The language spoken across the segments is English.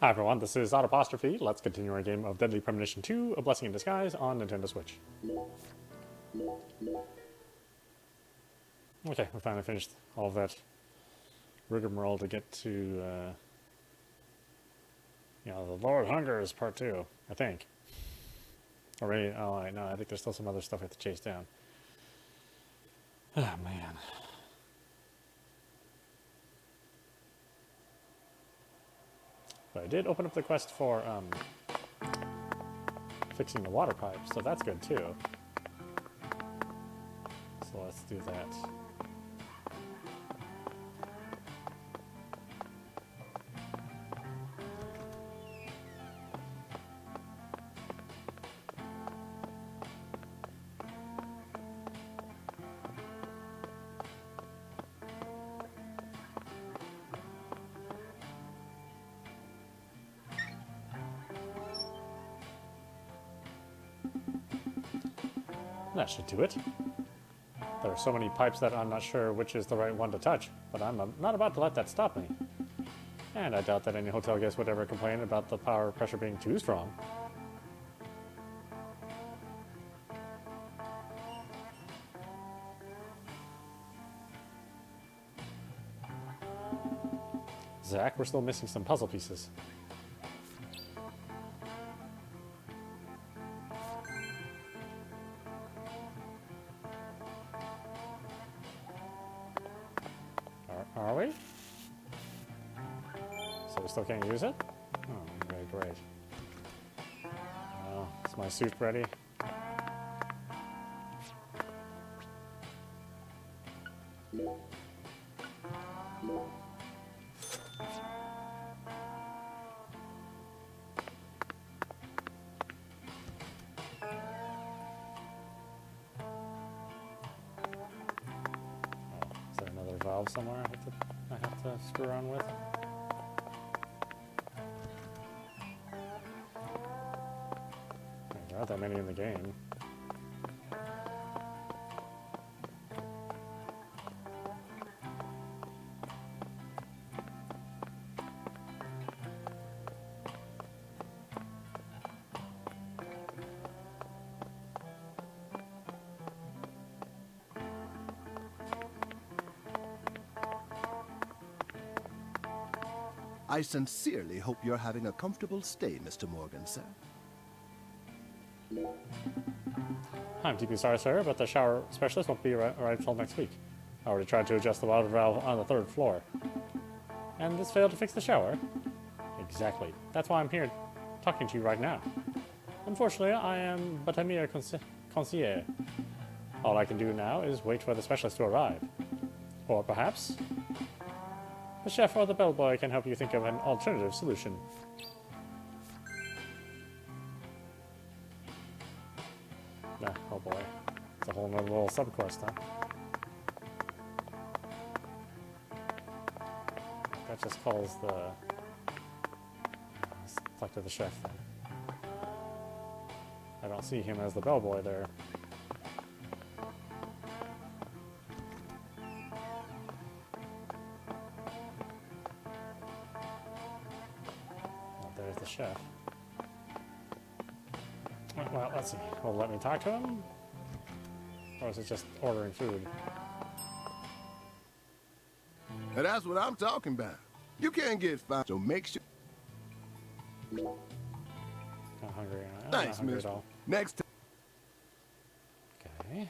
Hi everyone, this is audap. Let's continue our game of Deadly Premonition 2, A Blessing in Disguise on Nintendo Switch. Okay, we finally finished all of that rigmarole to get to, the Lord Hunger is part 2, I think. Already, oh wait, no, I think there's still some other stuff I have to chase down. Oh man. But I did open up the quest for, fixing the water pipe, so that's good too. So let's do that. That should do it. There are so many pipes that I'm not sure which is the right one to touch, but I'm not about to let that stop me. And I doubt that any hotel guest would ever complain about the power pressure being too strong. Zach, we're still missing some puzzle pieces. Are we? So we still can't use it? Oh, okay, great. Well, is my suit ready? Is there another valve somewhere I have to screw around with? There aren't that many in the game. I sincerely hope you're having a comfortable stay, Mr. Morgan, sir. I'm deeply sorry, sir, but the shower specialist won't be arrived till next week. I already tried to adjust the water valve on the 3rd floor. And this failed to fix the shower? Exactly. That's why I'm here talking to you right now. Unfortunately, I am but a mere concierge. All I can do now is wait for the specialist to arrive. Or perhaps the chef or the bellboy can help you think of an alternative solution. Oh boy. It's a whole nother little sub-quest, huh? That just calls the... Let's talk to the chef then. I don't see him as the bellboy there. There's the chef. Well, let's see. Will it let me talk to him? Or is it just ordering food? And that's what I'm talking about. You can't get fired, so make sure... Not hungry. I'm Thanks, not hungry at mister. all. Next time. Okay.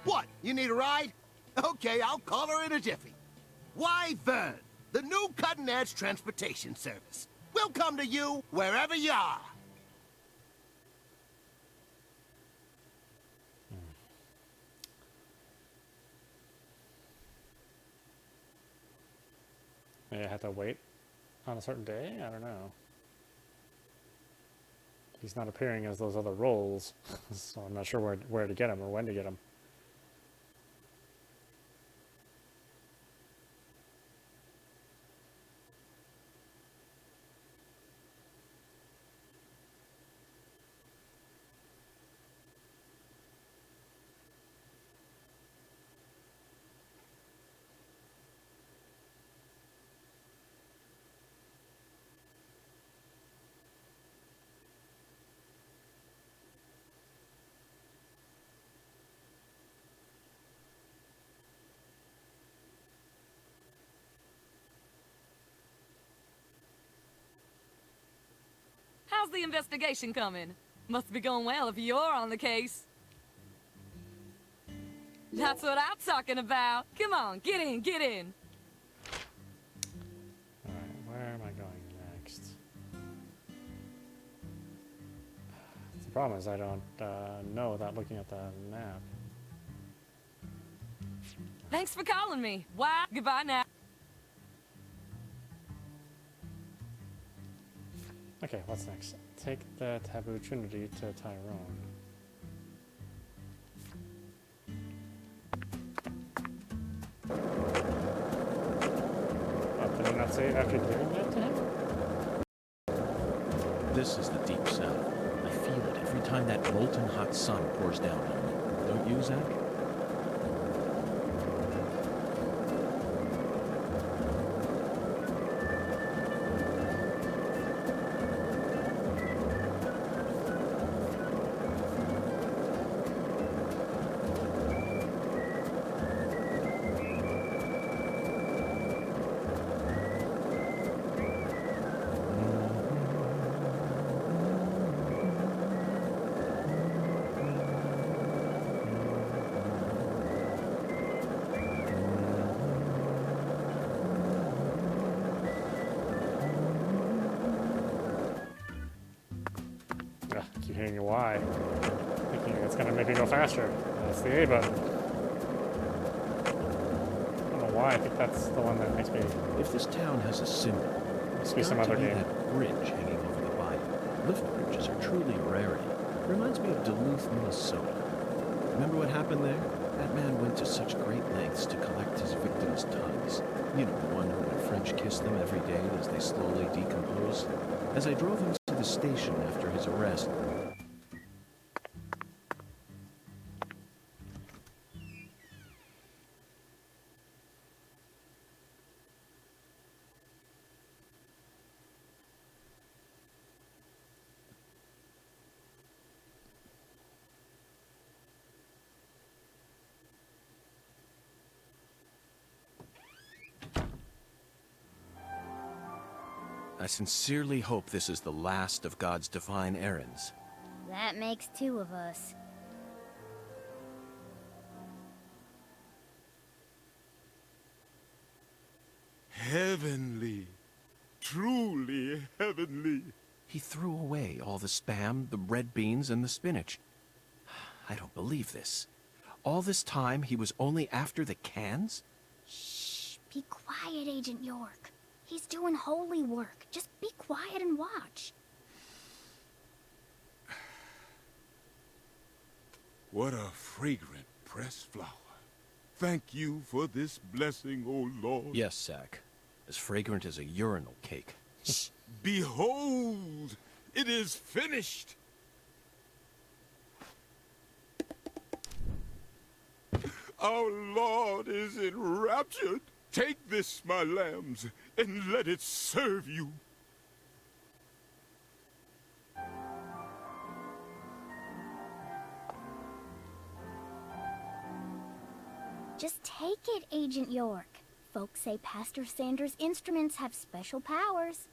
What? You need a ride? Okay, I'll call her in a jiffy. Why, Vern, the new cutting-edge transportation service. We'll come to you wherever you are. Maybe I have to wait on a certain day? I don't know. He's not appearing as those other roles, so I'm not sure where to get him or when to get him. How's the investigation coming? Must be going well if you're on the case. That's what I'm talking about. Come on, get in, get in. Alright, where am I going next? The problem is I don't know without looking at the map. Thanks for calling me. Why? Goodbye now. Okay, what's next? Take the Taboo Trinity to Tyrone. Oh, did I not say it after giving that to him? This is the deep south. I feel it every time that molten hot sun pours down on me. Don't you, Zach? Ugh, keep hitting your Y. Thinking it's gonna make me go faster. That's the A button. I don't know why, I think that's the one that makes me... If this town has a symbol, Must be it's some got to other be game. that bridge hanging over the bayou. Lift bridges are truly a rarity. Reminds me of Duluth, Minnesota. Remember what happened there? That man went to such great lengths to collect his victims' tongues. You know, the one who would French kiss them every day as they slowly decomposed. As I drove him to the station after his arrest, I sincerely hope this is the last of God's divine errands. That makes two of us. Heavenly. Truly heavenly. He threw away all the spam, the red beans, and the spinach. I don't believe this. All this time, he was only after the cans? Shh. Be quiet, Agent York. He's doing holy work. Just be quiet and watch. What a fragrant pressed flower. Thank you for this blessing, O Lord. Yes, Zach. As fragrant as a urinal cake. Behold, it is finished. Our Lord is enraptured. Take this, my lambs, and let it serve you. Just take it, Agent York. Folks say Pastor Sanders' instruments have special powers.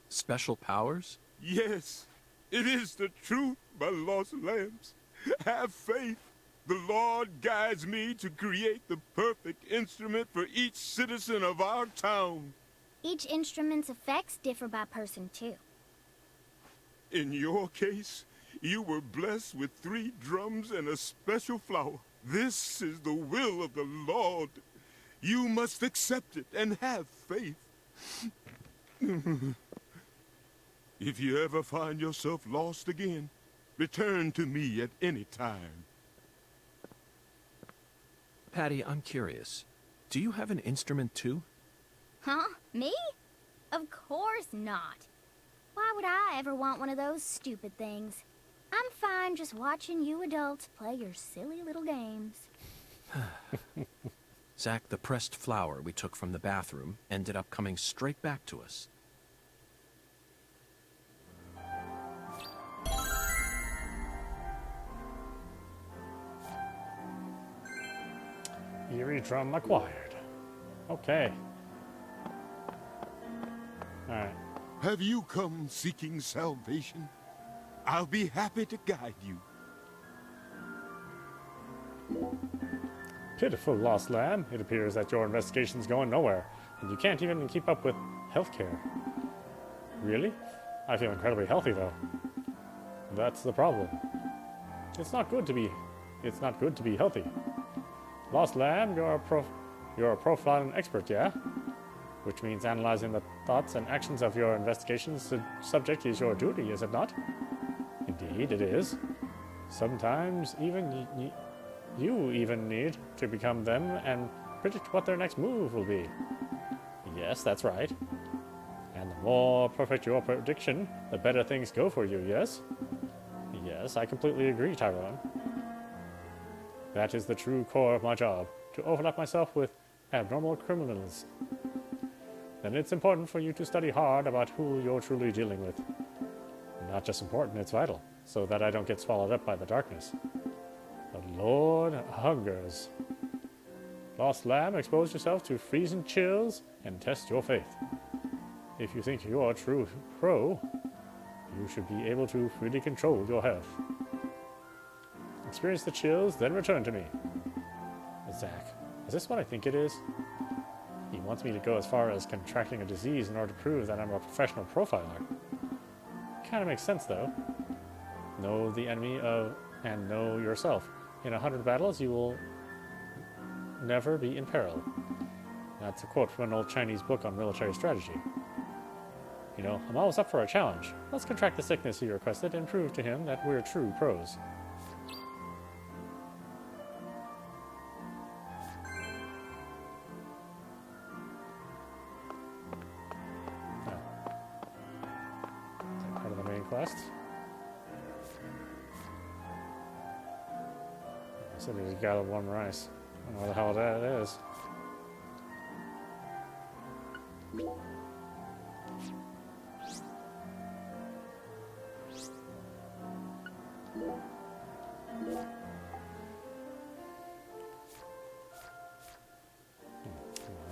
Special powers? Yes, it is the truth, my lost lambs. Have faith. The Lord guides me to create the perfect instrument for each citizen of our town. Each instrument's effects differ by person, too. In your case, you were blessed with 3 drums and a special flower. This is the will of the Lord. You must accept it and have faith. If you ever find yourself lost again, return to me at any time. Patty, I'm curious. Do you have an instrument too? Huh? Me? Of course not. Why would I ever want one of those stupid things? I'm fine just watching you adults play your silly little games. Zach, the pressed flower we took from the bathroom ended up coming straight back to us. Eerie drum acquired. Okay. Alright. Have you come seeking salvation? I'll be happy to guide you. Pitiful lost lamb. It appears that your investigation's going nowhere, and you can't even keep up with healthcare. Really? I feel incredibly healthy, though. That's the problem. It's not good to be healthy. Lost lamb, you're a profiling expert, yeah? Which means analyzing the thoughts and actions of your investigations subject is your duty, is it not? Indeed, it is. Sometimes even you even need to become them and predict what their next move will be. Yes, that's right. And the more perfect your prediction, the better things go for you, yes? Yes, I completely agree, Tyrone. That is the true core of my job, to overlap myself with abnormal criminals. Then it's important for you to study hard about who you're truly dealing with. Not just important, it's vital, so that I don't get swallowed up by the darkness. The Lord hungers. Lost lamb, expose yourself to freezing chills and test your faith. If you think you're a true pro, you should be able to freely control your health. Experience the chills, then return to me. Zach, is this what I think it is? He wants me to go as far as contracting a disease in order to prove that I'm a professional profiler. Kind of makes sense, though. Know the enemy and know yourself. In 100 battles, you will never be in peril. That's a quote from an old Chinese book on military strategy. You know, I'm always up for a challenge. Let's contract the sickness he requested and prove to him that we're true pros. Part of the main quest. I said we gather warm rice. I don't know where the hell that is. I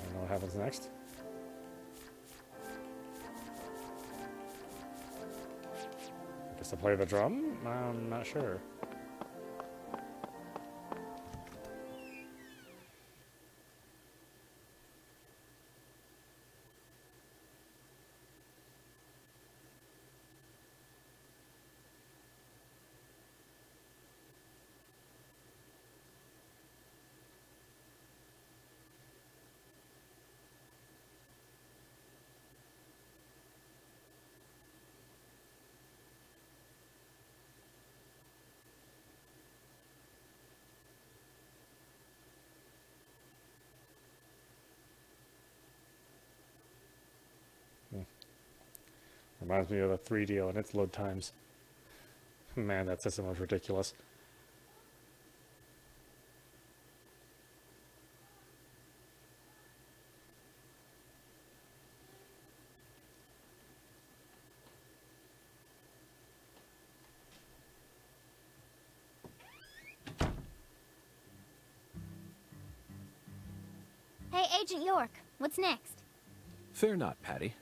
don't know what happens next. I guess to play the drum? I'm not sure. Reminds me of the 3DO and its load times. Man, that system was ridiculous. Hey, Agent York, what's next? Fear not, Patty.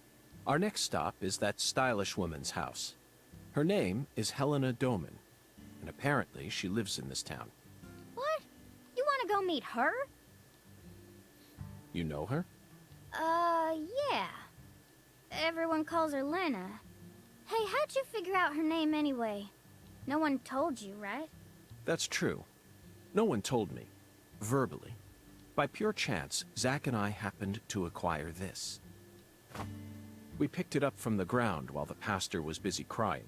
Our next stop is that stylish woman's house. Her name is Helena Doman, and apparently she lives in this town. What? You want to go meet her? You know her? Yeah. Everyone calls her Lena. Hey, how'd you figure out her name anyway? No one told you, right? That's true. No one told me. Verbally. By pure chance, Zach and I happened to acquire this. We picked it up from the ground while the pastor was busy crying.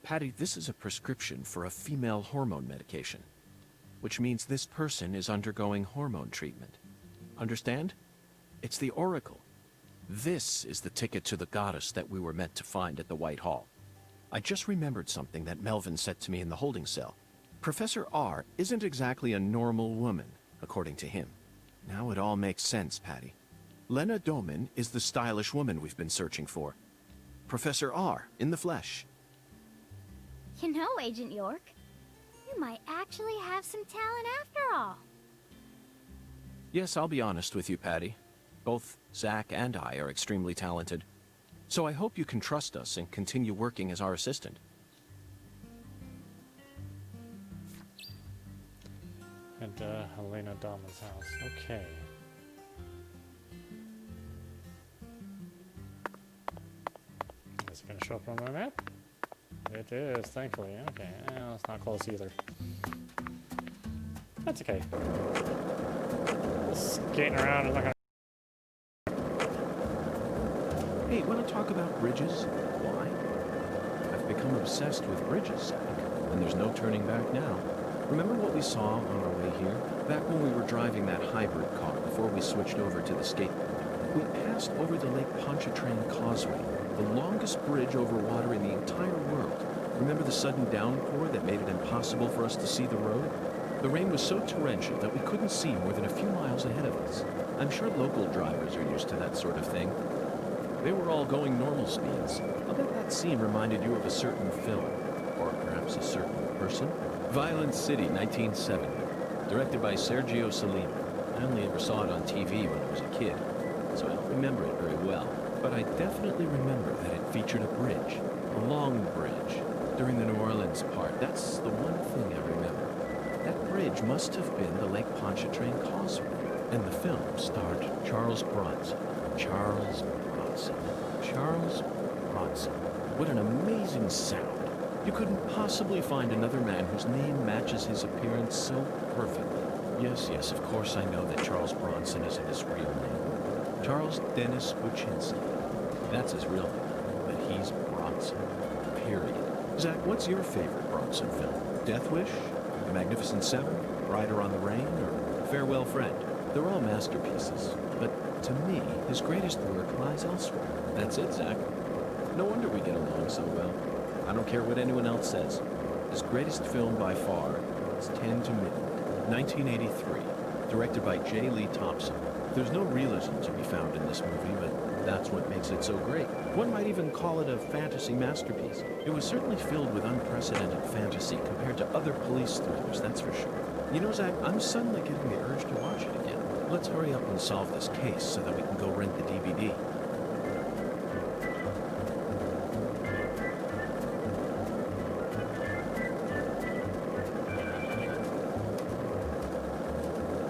Patty, this is a prescription for a female hormone medication, which means this person is undergoing hormone treatment. Understand? It's the Oracle. This is the ticket to the goddess that we were meant to find at the White Hall. I just remembered something that Melvin said to me in the holding cell. Professor R isn't exactly a normal woman, according to him. Now it all makes sense, Patty. Lena Doman is the stylish woman we've been searching for. Professor R, in the flesh. You know, Agent York, you might actually have some talent after all. Yes, I'll be honest with you, Patty. Both Zach and I are extremely talented. So I hope you can trust us and continue working as our assistant. to Helena Dahman's house. Okay. Is it going to show up on my map? It is, thankfully. Okay, well, it's not close either. That's okay. Skating around is not gonna... Hey, want to talk about bridges? Why? I've become obsessed with bridges, Zach, and there's no turning back now. Remember what we saw on our way here? Back when we were driving that hybrid car before we switched over to the skateboard. We passed over the Lake Pontchartrain Causeway, the longest bridge over water in the entire world. Remember the sudden downpour that made it impossible for us to see the road? The rain was so torrential that we couldn't see more than a few miles ahead of us. I'm sure local drivers are used to that sort of thing. They were all going normal speeds. I'll bet that scene reminded you of a certain film, or perhaps a certain person. Violent City, 1970, directed by Sergio Salino. I only ever saw it on TV when I was a kid, so I don't remember it very well. But I definitely remember that it featured a bridge, a long bridge, during the New Orleans part. That's the one thing I remember. That bridge must have been the Lake Pontchartrain Causeway. And the film starred Charles Bronson. Charles Bronson. Charles Bronson. What an amazing sound. You couldn't possibly find another man whose name matches his appearance so perfectly. Yes, yes, of course I know that Charles Bronson isn't his real name. Charles Dennis Buczynski. That's his real name, but he's Bronson. Period. Zach, what's your favorite Bronson film? Death Wish? The Magnificent Seven? Rider on the Rain? Or Farewell Friend? They're all masterpieces, but to me, his greatest work lies elsewhere. That's it, Zach. No wonder we get along so well. I don't care what anyone else says. His greatest film by far is 10 to Midnight, 1983, directed by J. Lee Thompson. There's no realism to be found in this movie, but that's what makes it so great. One might even call it a fantasy masterpiece. It was certainly filled with unprecedented fantasy compared to other police thrillers, that's for sure. You know, Zach, I'm suddenly getting the urge to watch it again. Let's hurry up and solve this case so that we can go rent the DVD.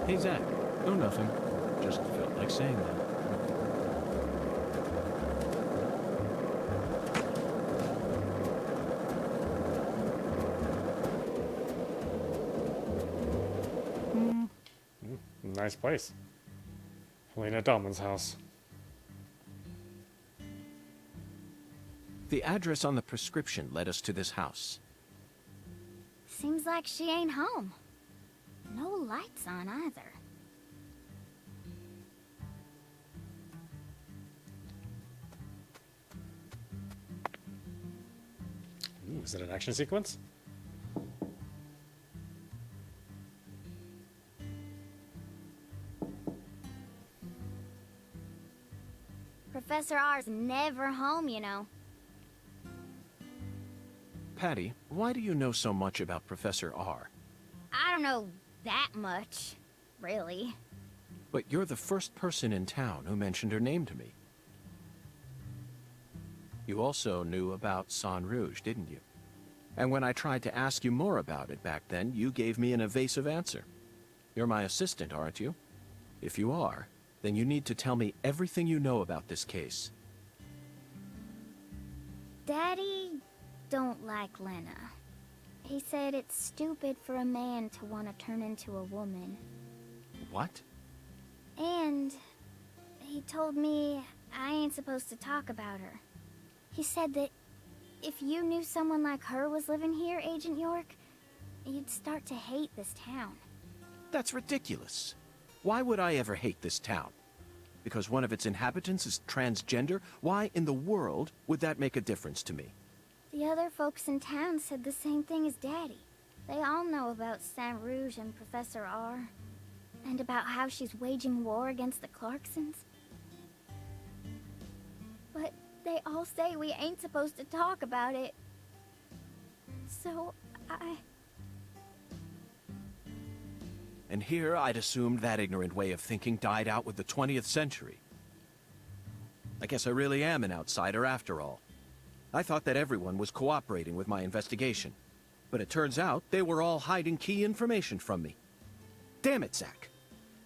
Hey, Zach. No, nothing. Just felt like saying that. Nice place. Helena Dahman's house. The address on the prescription led us to this house. Seems like she ain't home. No lights on either. Ooh, is it an action sequence? Professor R's never home, you know. Patty, why do you know so much about Professor R? I don't know that much, really. But you're the first person in town who mentioned her name to me. You also knew about San Rouge, didn't you? And when I tried to ask you more about it back then, you gave me an evasive answer. You're my assistant, aren't you? If you are, then you need to tell me everything you know about this case. Daddy don't like Lena. He said it's stupid for a man to want to turn into a woman. What? And he told me I ain't supposed to talk about her. He said that if you knew someone like her was living here, Agent York, you'd start to hate this town. That's ridiculous. Why would I ever hate this town? Because one of its inhabitants is transgender? Why in the world would that make a difference to me? The other folks in town said the same thing as Daddy. They all know about Saint Rouge and Professor R. And about how she's waging war against the Clarksons. But they all say we ain't supposed to talk about it. So, And here I'd assumed that ignorant way of thinking died out with the 20th century. I guess I really am an outsider after all. I thought that everyone was cooperating with my investigation. But it turns out they were all hiding key information from me. Damn it, Zach.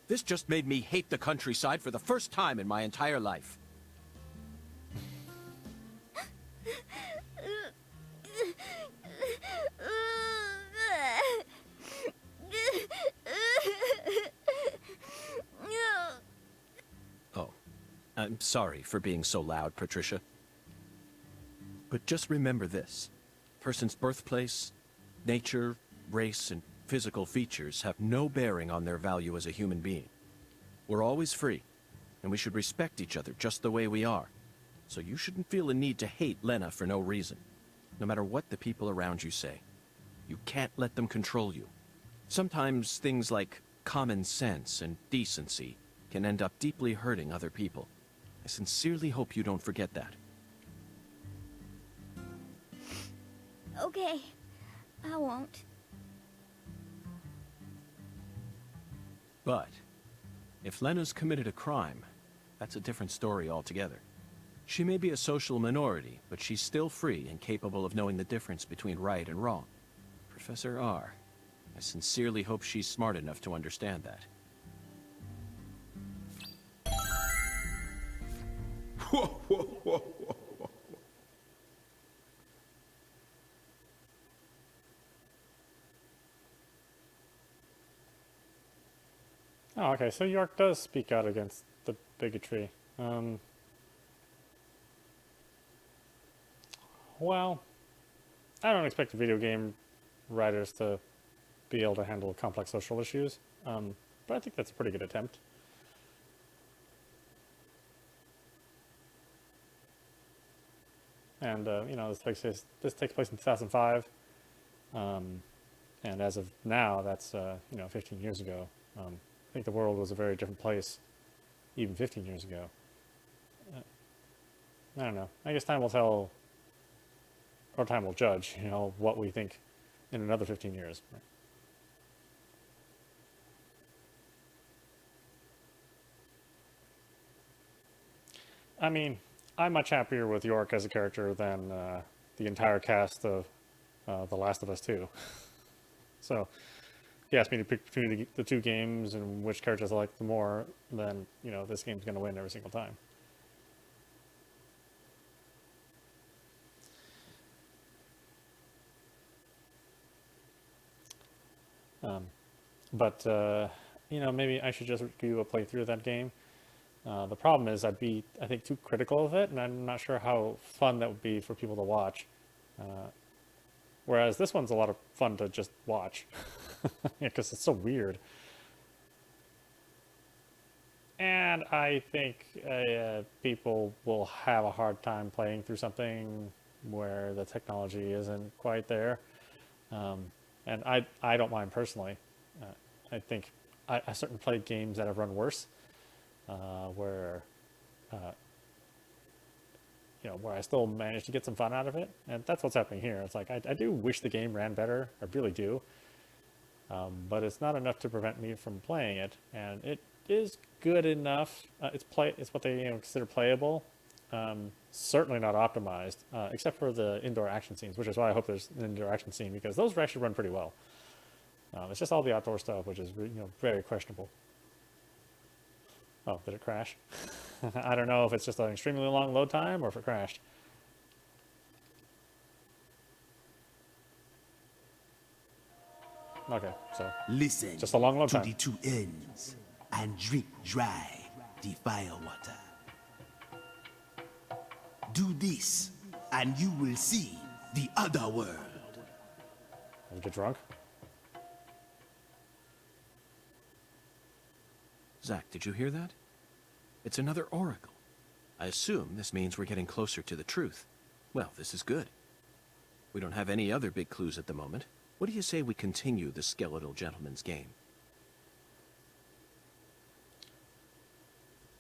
This just made me hate the countryside for the first time in my entire life. Oh, I'm sorry for being so loud, Patricia. But just remember this. A person's birthplace, nature, race, and physical features have no bearing on their value as a human being. We're always free, and we should respect each other just the way we are. So you shouldn't feel a need to hate Lena for no reason, no matter what the people around you say. You can't let them control you. Sometimes things like common sense and decency can end up deeply hurting other people. I sincerely hope you don't forget that. Okay, I won't. But if Lena's committed a crime, that's a different story altogether. She may be a social minority, but she's still free and capable of knowing the difference between right and wrong. Professor R, I sincerely hope she's smart enough to understand that. Whoa, whoa, whoa, whoa. Oh, okay, so York does speak out against the bigotry. Well, I don't expect video game writers to be able to handle complex social issues, but I think that's a pretty good attempt. And, you know, this takes place in 2005, and as of now, that's, you know, 15 years ago. I think the world was a very different place even 15 years ago. I don't know. I guess time will tell, or time will judge, you know, what we think in another 15 years. I mean, I'm much happier with York as a character than the entire cast of The Last of Us 2. So, if you ask me to pick between the two games and which characters I like the more, then, you know, this game's going to win every single time. But you know, maybe I should just do a playthrough of that game. The problem is I'd be, I think, too critical of it, and I'm not sure how fun that would be for people to watch. Whereas this one's a lot of fun to just watch, because it's so weird. And I think people will have a hard time playing through something where the technology isn't quite there. And I don't mind personally. I think I certainly played games that have run worse, where you know, where I still managed to get some fun out of it, and that's what's happening here. It's like I do wish the game ran better, I really do, but it's not enough to prevent me from playing it, and it is good enough. It's what they, you know, consider playable. Certainly not optimized, except for the indoor action scenes, which is why I hope there's an indoor action scene, because those actually run pretty well. It's just all the outdoor stuff, which is, you know, very questionable. Oh, did it crash? I don't know if it's just an extremely long load time or if it crashed. Okay, so Listen just a long load to time. the two ends and drink dry the fire water. Do this, and you will see the other world. Did you get drunk? Zach, did you hear that? It's another oracle. I assume this means we're getting closer to the truth. Well, this is good. We don't have any other big clues at the moment. What do you say we continue the skeletal gentleman's game?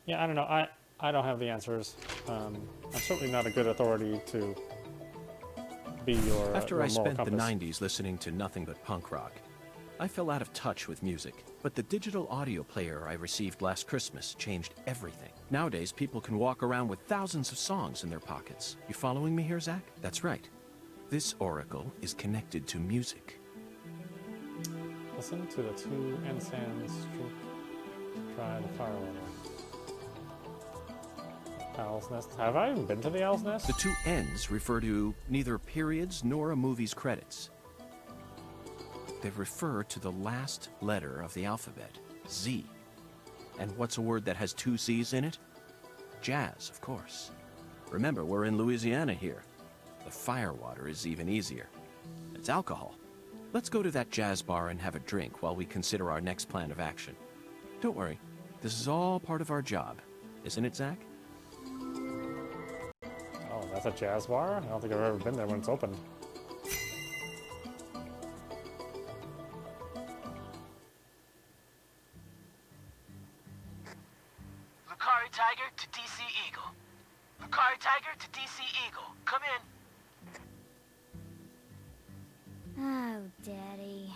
Yeah, I don't know. I don't have the answers. I'm certainly not a good authority to be your After your I moral spent the compass. 90s listening to nothing but punk rock, I fell out of touch with music. But the digital audio player I received last Christmas changed everything. Nowadays, people can walk around with thousands of songs in their pockets. You following me here, Zach? That's right. This oracle is connected to music. Listen to the two ensigns try the firewater. Owl's Nest. Have I even been to the Owl's Nest? The two N's refer to neither periods nor a movie's credits. They refer to the last letter of the alphabet, Z. And what's a word that has two C's in it? Jazz, of course. Remember, we're in Louisiana here. The firewater is even easier. It's alcohol. Let's go to that jazz bar and have a drink while we consider our next plan of action. Don't worry, this is all part of our job. Isn't it, Zach? Oh, that's a jazz bar? I don't think I've ever been there when it's open. Carré Tiger to DC Eagle. Carré Tiger to DC Eagle. Come in. Oh, Daddy.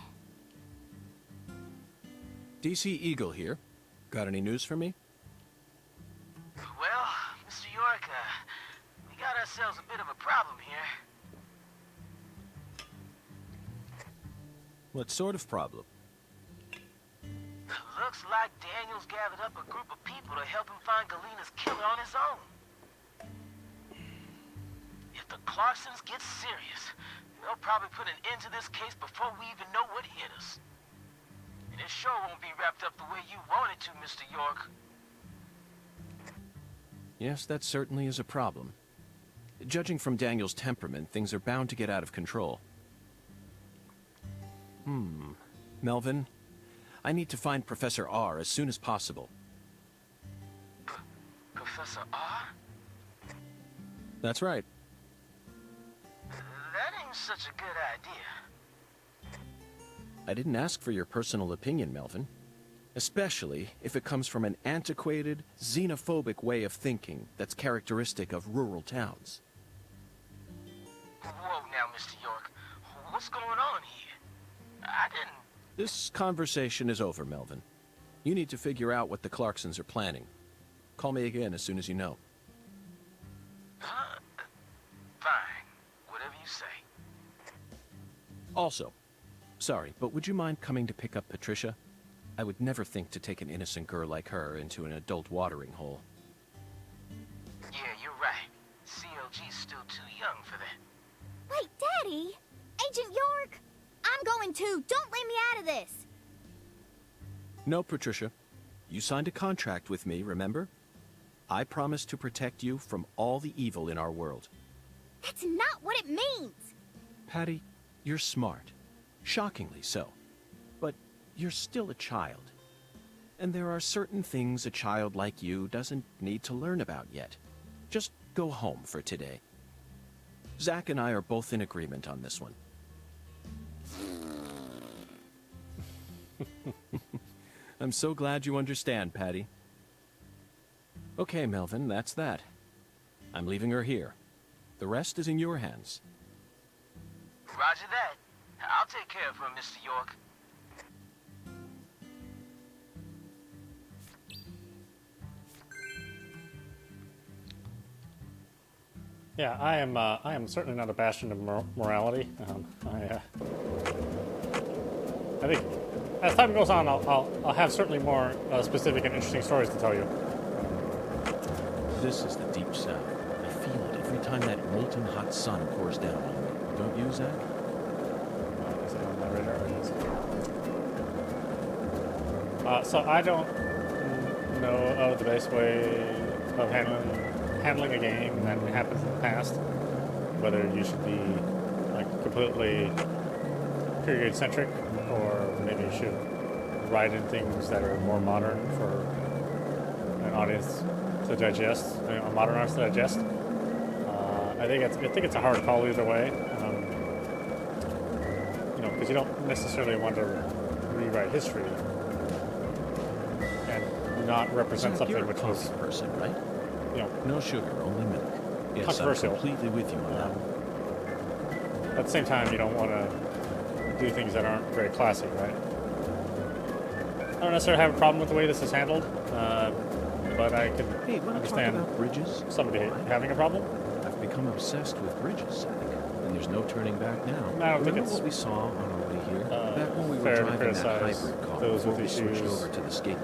DC Eagle here. Got any news for me? Well, Mr. York, we got ourselves a bit of a problem here. What sort of problem? Looks like Daniel's gathered up a group of people to help him find Galena's killer on his own. If the Clarksons get serious, they'll probably put an end to this case before we even know what hit us. And it sure won't be wrapped up the way you want it to, Mr. York. Yes, that certainly is a problem. Judging from Daniel's temperament, things are bound to get out of control. Melvin, I need to find Professor R as soon as possible. Professor R? That's right. That ain't such a good idea. I didn't ask for your personal opinion, Melvin. Especially if it comes from an antiquated, xenophobic way of thinking that's characteristic of rural towns. Whoa now, Mr. York. What's going on here? I didn't... This conversation is over, Melvin. You need to figure out what the Clarksons are planning. Call me again as soon as you know. Huh? Fine. Whatever you say. Also, sorry, but would you mind coming to pick up Patricia? I would never think to take an innocent girl like her into an adult watering hole. Yeah, you're right. CLG's still too young for that. Wait, Daddy! Agent York! I'm going too! Don't leave me out of this! No, Patricia. You signed a contract with me, remember? I promised to protect you from all the evil in our world. That's not what it means! Patty, you're smart. Shockingly so. But you're still a child. And there are certain things a child like you doesn't need to learn about yet. Just go home for today. Zach and I are both in agreement on this one. I'm so glad you understand, Patty. Okay, Melvin, that's that. I'm leaving her here. The rest is in your hands. Roger that. I'll take care of her, Mr. York. Yeah, I am certainly not a bastion of morality. I think as time goes on, I'll have certainly more specific and interesting stories to tell you. This is the deep south. I feel it every time that molten hot sun pours down on me. Don't you, Zach? Is it on my radar? It is. So I don't know of the best way of handling a game that happens in the past. Whether you should be like completely period centric, or maybe you should write in things that are more modern for an audience to digest, a modern audience to digest. I think it's a hard call either way. Because you don't necessarily want to rewrite history and not represent Zach, something you're a which was, coffee person, right? you know, No sugar, only milk. Yes, I'm controversial. completely with you on that one. At the same time, you don't want to do things that aren't very classy, right? I don't necessarily have a problem with the way this is handled, but I can Hey, want to talk understand about bridges? somebody Why? having a problem. I've become obsessed with bridges, Zach. And there's no turning back now. I don't think Remember it's what we saw on our way here? Back when we were fair to driving that criticize hybrid car those before with we switched issues, over to the skate.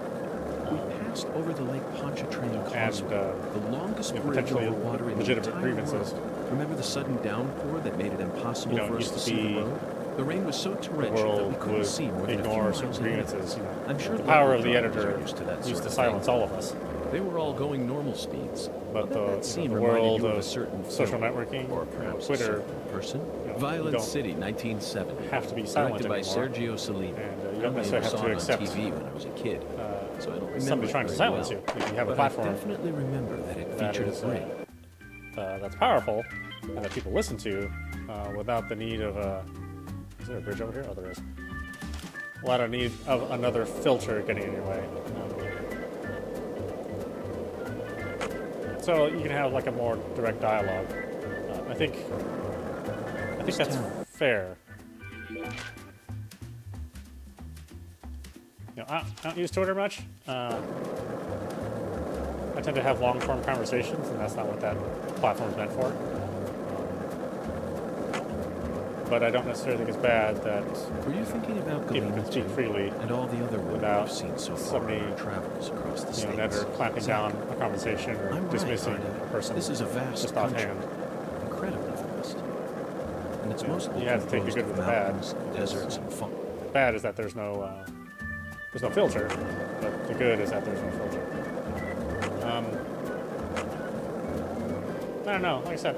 We passed over the Lake Pontchartrain Causeway, the longest bridge potentially over water in the legitimate entire grievances. world. Remember the sudden downpour that made it impossible You know, for it us used to to see be the road? The rain was so The torrential that we world couldn't would see more than a few ignore miles certain ahead. grievances. You know, I'm sure the power of local the drivers are editor used to that used sort to of silence thing. all of us. They were all going normal speeds. But I bet that the scene reminded world you of a of certain social film, networking, or perhaps Twitter, a certain person. you Violent don't City, 1970. have to be silent Directed by anymore. Sergio Salini. And you I don't only necessarily ever have saw to it accept on TV when I was a kid, so I don't remember somebody it trying to very silence well. you. If you have a But platform I definitely remember that it that featured is a break. that's powerful and that people listen to without the need of a... Is there a bridge over here? Oh, there is. Without a need of another filter getting in your way. So you can have like a more direct dialogue. I think that's fair. You know, I don't use Twitter much. I tend to have long-form conversations, and that's not what that platform is meant for. But I don't necessarily think it's bad that Were you thinking about people Galena can speak too? freely And all the other women without we've seen so far somebody, on our travels across the you know, states. never clamping down a conversation or I'm right, dismissing aren't I? a person This is a vast just country. offhand. Incredibly vast. And it's Yeah, mostly you have to take the composed good of with the bad. mountains, deserts, and farm. Bad is that there's no filter, but the good is that there's no filter. I don't know. Like I said,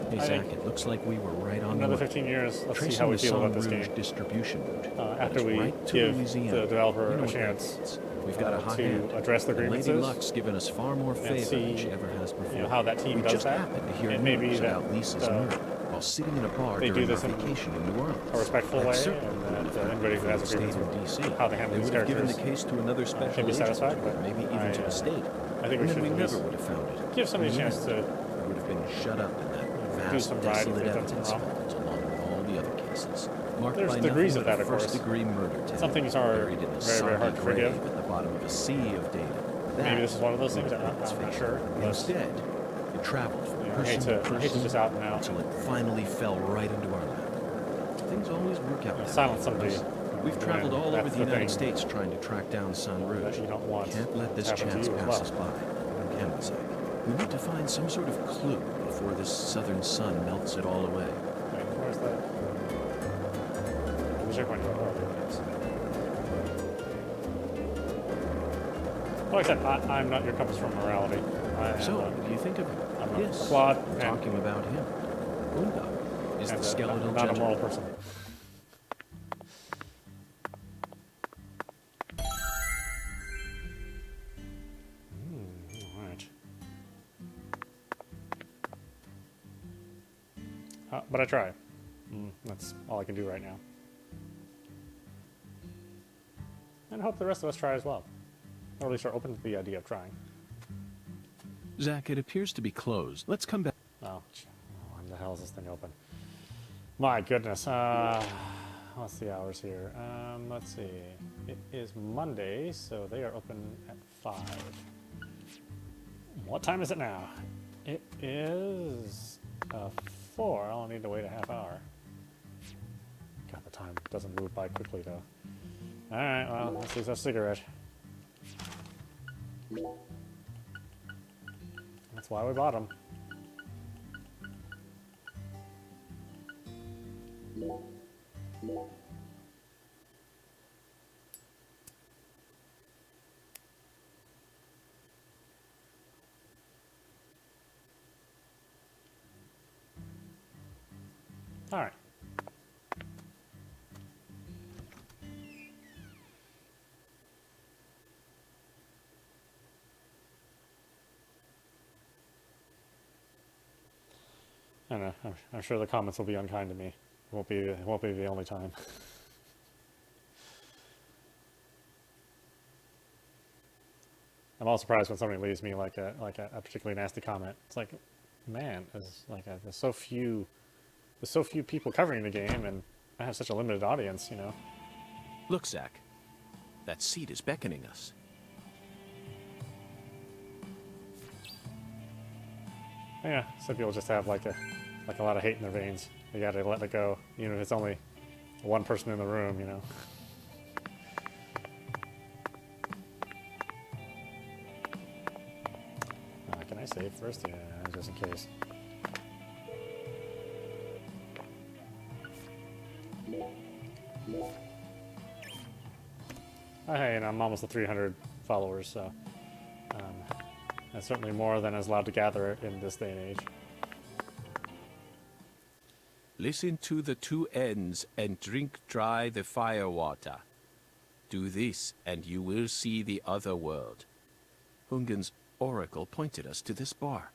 Hey, I Zach, think it looks like we were right on another the way. 15 years, let's see Tracing how we the feel about Sang this Rouge game. distribution route. After That's we right to give Louisiana. the developer You know a what that chance means. We've got a hot to hand. address the And Lady grievances Luck's given us far more favor see, than she ever has before. you know, how that team we does just that. happened to hear It may be news that about Lisa's murder while sitting in a bar they do during our this in vacation in New Orleans. a respectful That way, certainly and wouldn't that have anybody who has a happened if grievance they'd stayed with in how they D.C. handle They these would have given the characters case to another special should be agent, satisfied, or but maybe even to the state. I think we And should then we at least never would have found it. give somebody a chance to We would have been shut up in that vast, some variety desolate if they've done evidence something wrong. vault along with all the other cases. Marked There's by degrees nothing of but that, a of course. first-degree murder tale, Some things are buried in a very, very hard soggy to forgive. grave at the bottom of a sea of data. That Maybe this is one of those things. would I'm have been its not fate. sure. But Instead, it traveled from I person hate to to person just out and out. until it finally fell right into our lap. Things always work out. that Silence way for somebody. us. We've when traveled all over that's the United thing States trying to track down Sang Rouge. that you don't want Can't let this to happen to chance you as pass well. us by, can we, Zach? We need to find some sort of clue before this southern sun melts it all away. Wait, where's that? The checkpoint. Oh, there it is. Like I said, I'm not your compass for morality. So, what do you think of him? I'm a Yes, flawed we're and- talking about him. Unda is the skeletal not a gentleman. moral person. Alright. But I try. That's all I can do right now. And I hope the rest of us try as well. Or at least are open to the idea of trying. Zach, it appears to be closed. Let's come back. Oh, when the hell is this thing open? My goodness. What's the hours here? Let's see. It is Monday, so they are open at 5. What time is it now? It is 4. I'll need to wait a half hour. God, the time doesn't move by quickly, though. Alright, well, let's use a cigarette. That's why we bought them. All right. I don't know. I'm sure the comments will be unkind to me. It won't be the only time. I'm all surprised when somebody leaves me like a particularly nasty comment. It's like, man, there's so few people covering the game, and I have such a limited audience, you know. Look, Zach. That seat is beckoning us. Yeah, some people just have like a lot of hate in their veins. You gotta let it go, even if it's only one person in the room, you know. Can I save first? Yeah, just in case. Oh, hey, and I'm almost at 300 followers, so that's certainly more than is allowed to gather in this day and age. Listen to the two ends and drink dry the fire water. Do this, and you will see the other world. Hungen's oracle pointed us to this bar,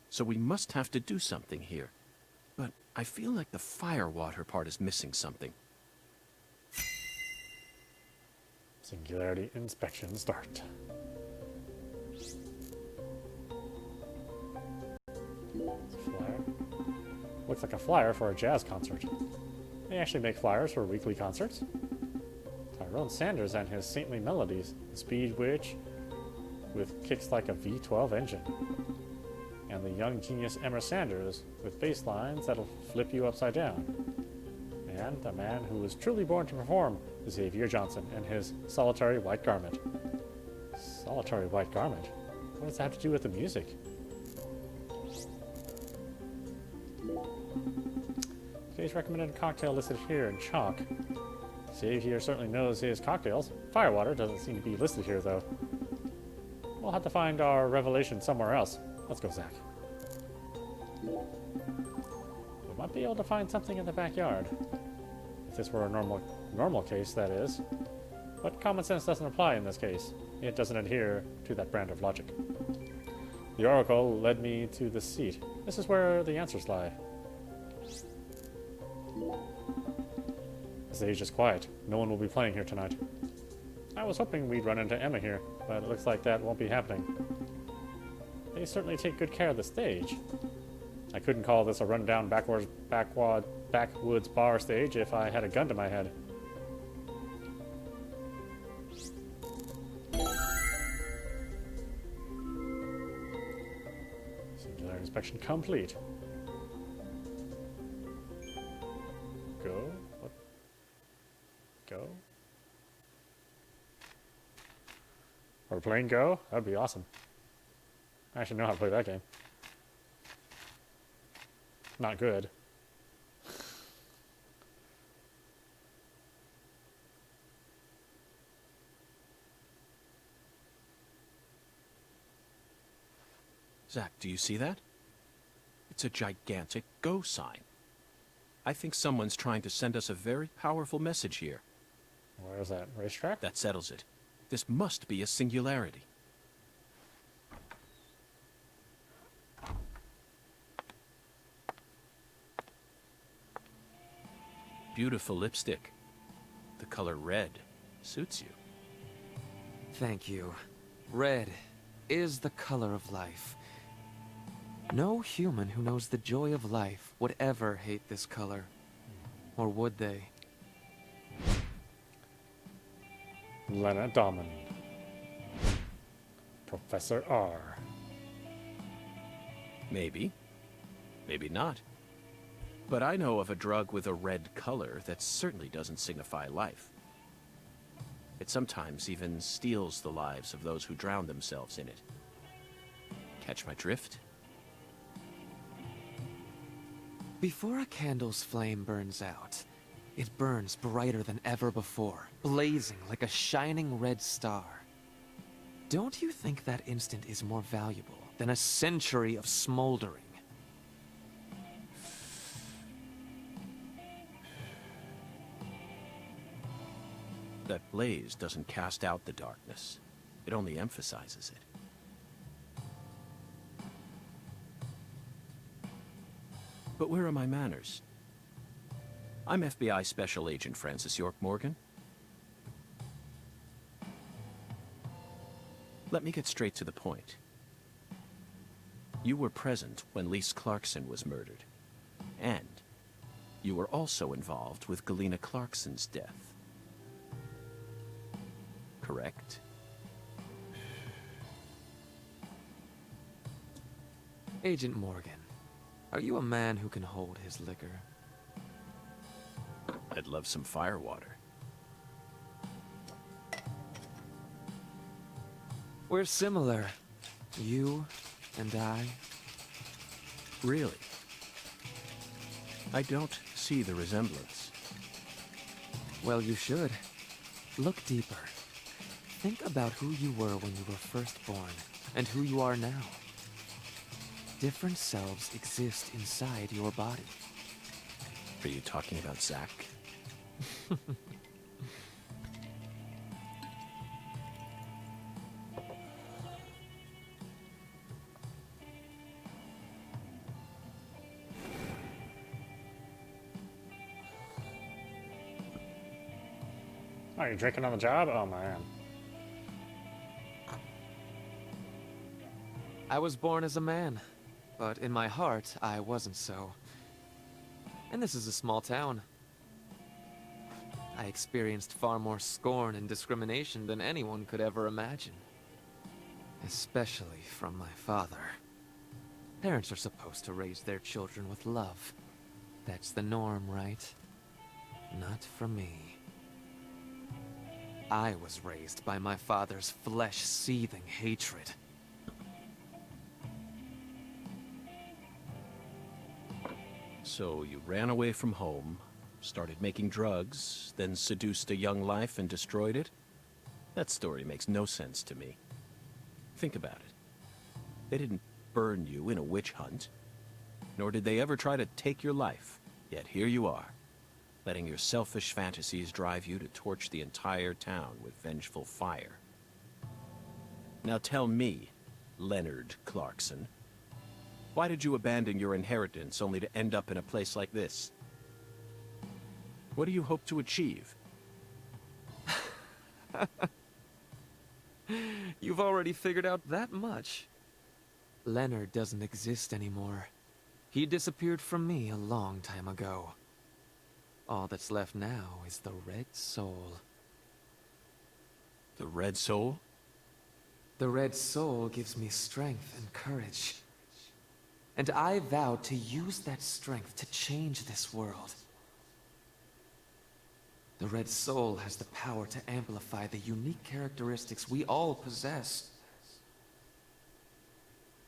so we must have to do something here. But I feel like the fire water part is missing something. Singularity inspection start. Flyer. Looks like a flyer for a jazz concert. They actually make flyers for weekly concerts. Tyrone Sanders and his saintly melodies, the speed witch with kicks like a V12 engine. And the young genius Emma Sanders with bass lines that'll flip you upside down. And a man who was truly born to perform, Xavier Johnson, and his solitary white garment. Solitary white garment? What does that have to do with the music? Today's recommended cocktail listed here in chalk. Xavier certainly knows his cocktails. Firewater doesn't seem to be listed here, though. We'll have to find our revelation somewhere else. Let's go, Zach. We might be able to find something in the backyard. If this were a normal case, that is. But common sense doesn't apply in this case. It doesn't adhere to that brand of logic. The oracle led me to the seat. This is where the answers lie. The stage is quiet. No one will be playing here tonight. I was hoping we'd run into Emma here, but it looks like that won't be happening. They certainly take good care of the stage. I couldn't call this a rundown backwoods bar stage if I had a gun to my head. Singular inspection complete. Go? What? Go? Are we playing Go? That'd be awesome. I actually know how to play that game. Not good. Zach, do you see that? It's a gigantic Go sign. I think someone's trying to send us a very powerful message here. Where is that? Racetrack? That settles it. This must be a singularity. Beautiful lipstick. The color red suits you. Thank you. Red is the color of life. No human who knows the joy of life would ever hate this color. Or would they? Lena Domin. Professor R. Maybe. Maybe not. But I know of a drug with a red color that certainly doesn't signify life. It sometimes even steals the lives of those who drown themselves in it. Catch my drift? Before a candle's flame burns out, it burns brighter than ever before, blazing like a shining red star. Don't you think that instant is more valuable than a century of smoldering? That blaze doesn't cast out the darkness. It only emphasizes it. But where are my manners? I'm FBI Special Agent Francis York Morgan. Let me get straight to the point. You were present when Lise Clarkson was murdered. And you were also involved with Galena Clarkson's death. Correct? Agent Morgan, are you a man who can hold his liquor? I'd love some firewater. We're similar. You and I. Really? I don't see the resemblance. Well, you should. Look deeper. Think about who you were when you were first born, and who you are now. Different selves exist inside your body. Are you talking about Zack? Are you drinking on the job? Oh man. I was born as a man, but in my heart, I wasn't so. And this is a small town. I experienced far more scorn and discrimination than anyone could ever imagine. Especially from my father. Parents are supposed to raise their children with love. That's the norm, right? Not for me. I was raised by my father's flesh-seething hatred. So you ran away from home, started making drugs, then seduced a young life and destroyed it? That story makes no sense to me. Think about it. They didn't burn you in a witch hunt, nor did they ever try to take your life. Yet here you are, letting your selfish fantasies drive you to torch the entire town with vengeful fire. Now tell me, Leonard Clarkson, why did you abandon your inheritance only to end up in a place like this? What do you hope to achieve? You've already figured out that much. Leonard doesn't exist anymore. He disappeared from me a long time ago. All that's left now is the Red Soul. The Red Soul? The Red Soul gives me strength and courage. And I vow to use that strength to change this world. The Red Soul has the power to amplify the unique characteristics we all possess.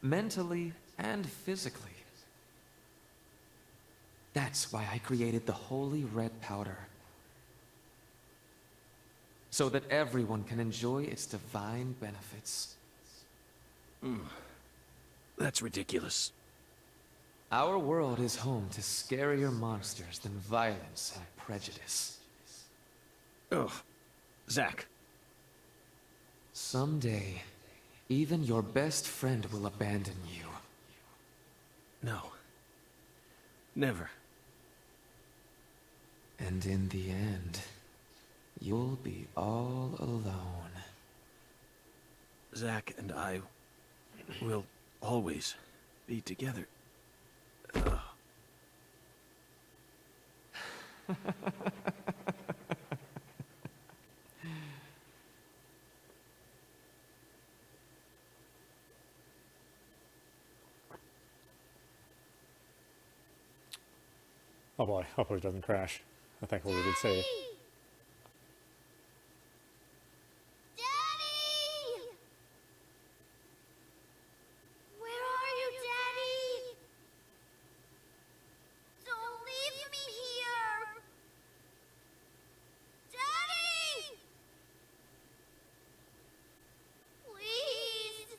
Mentally and physically. That's why I created the Holy Red Powder. So that everyone can enjoy its divine benefits. That's ridiculous. Our world is home to scarier monsters than violence and prejudice. Ugh. Zack. Someday, even your best friend will abandon you. No. Never. And in the end, you'll be all alone. Zack and I will always be together. Oh boy, hopefully it doesn't crash. I think we did save. Daddy! Where are you, Daddy? Don't leave me here! Daddy! Please!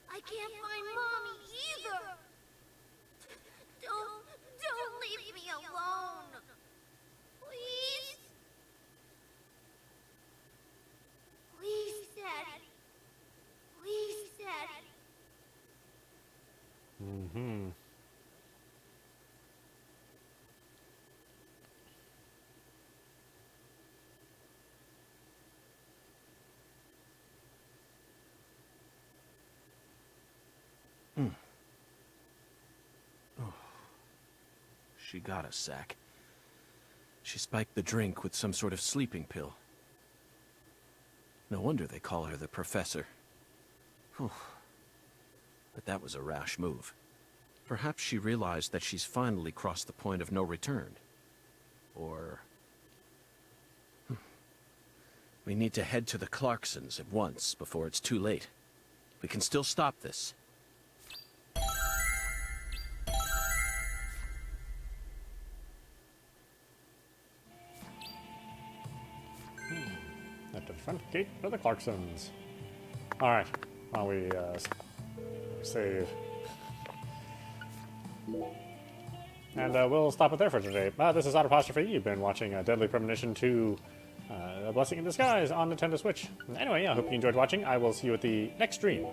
I can't find Mommy either! Don't leave me alone! Please? Please, Daddy. Please, Daddy. Mm-hmm. She got us, Zack. She spiked the drink with some sort of sleeping pill. No wonder they call her the Professor. Whew. But that was a rash move. Perhaps she realized that she's finally crossed the point of no return. Or... We need to head to the Clarksons at once, before it's too late. We can still stop this. At the front gate for the Clarksons. Alright, while we save. And we'll stop it there for today. This is audap. You've been watching Deadly Premonition 2, A Blessing in Disguise on Nintendo Switch. Anyway, I hope you enjoyed watching. I will see you at the next stream.